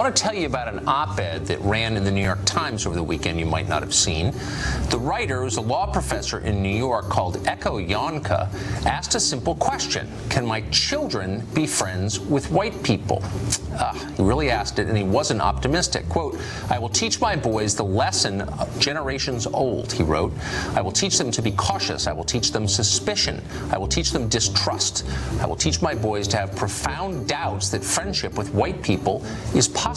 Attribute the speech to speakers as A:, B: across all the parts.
A: want to tell you about an op-ed that ran in the New York Times over the weekend you might not have seen. The writer, who's a law professor in New York called Echo Yonka, asked a simple question: can my children be friends with white people? He really asked it, and he wasn't optimistic. Quote, "I will teach my boys the lesson generations old," he wrote. "I will teach them to be cautious. I will teach them suspicion. I will teach them distrust. I will teach my boys to have profound doubts that friendship with white people is possible."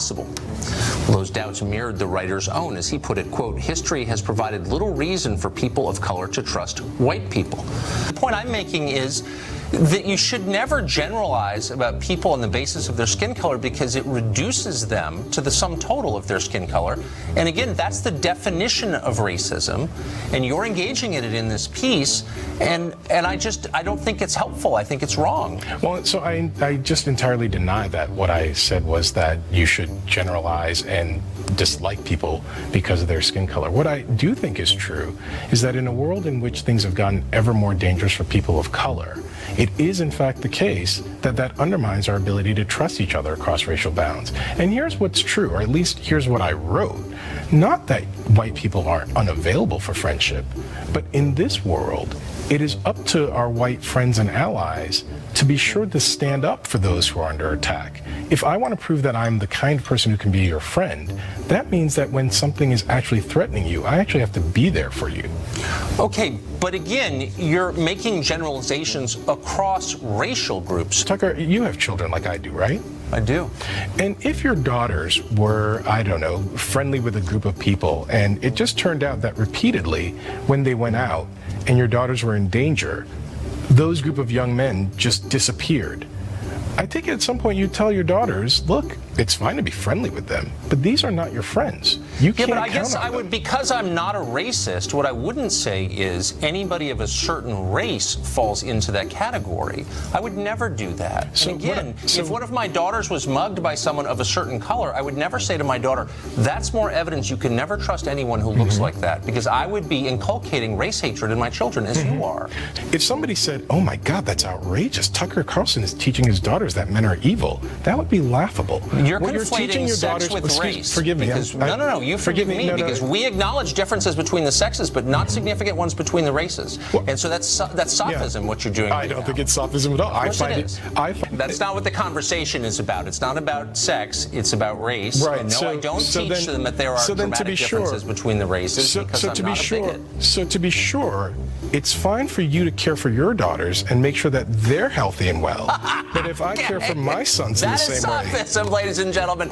A: Well, those doubts mirrored the writer's own. As he put it, quote, "History has provided little reason for people of color to trust white people." The point I'm making is that you should never generalize about people on the basis of their skin color, because it reduces them to the sum total of their skin color. And again, that's the definition of racism, and you're engaging in it in this piece, and I don't think it's helpful. I think it's wrong.
B: Well, so I just entirely deny that. What I said was that you should generalize and dislike people because of their skin color. What I do think is true is that in a world in which things have gotten ever more dangerous for people of color, it is in fact the case that undermines our ability to trust each other across racial bounds. And here's what's true, or at least here's what I wrote. Not that white people aren't unavailable for friendship, but in this world, it is up to our white friends and allies to be sure to stand up for those who are under attack. If I want to prove that I'm the kind of person who can be your friend, that means that when something is actually threatening you, I actually have to be there for you.
A: Okay, but again, you're making generalizations across racial groups.
B: Tucker, you have children like I do, right?
A: I do.
B: And if your daughters were, I don't know, friendly with a group of people, and it just turned out that repeatedly when they went out and your daughters were in danger, those group of young men just disappeared, I think at some point you tell your daughters, look, it's fine to be friendly with them, but these are not your friends. You can't
A: but I guess
B: count on
A: I would,
B: them.
A: because I'm not a racist, what I wouldn't say is anybody of a certain race falls into that category. I would never do that.
B: So
A: and again, if one of my daughters was mugged by someone of a certain color, I would never say to my daughter, that's more evidence you can never trust anyone who looks like that, because I would be inculcating race hatred in my children, as you are.
B: If somebody said, oh my God, that's outrageous, Tucker Carlson is teaching his daughters that men are evil, that would be laughable.
A: You're
B: what
A: conflating
B: teaching your
A: sex
B: daughters,
A: with race.
B: Forgive me.
A: Because, no, you forgive me, because we acknowledge differences between the sexes, but not significant ones between the races. Well, and so that's sophism, what you're doing.
B: I don't think it's sophism at all.
A: Of course it is. That's not what the conversation is about. It's not about sex, it's about race.
B: Right.
A: And no, I don't teach them that there are dramatic differences between the races, because I'm not a bigot.
B: So to be sure, it's fine for you to care for your daughters and make sure that they're healthy and well. But if I care for my sons in the same way...
A: That is sophism, ladies and gentlemen.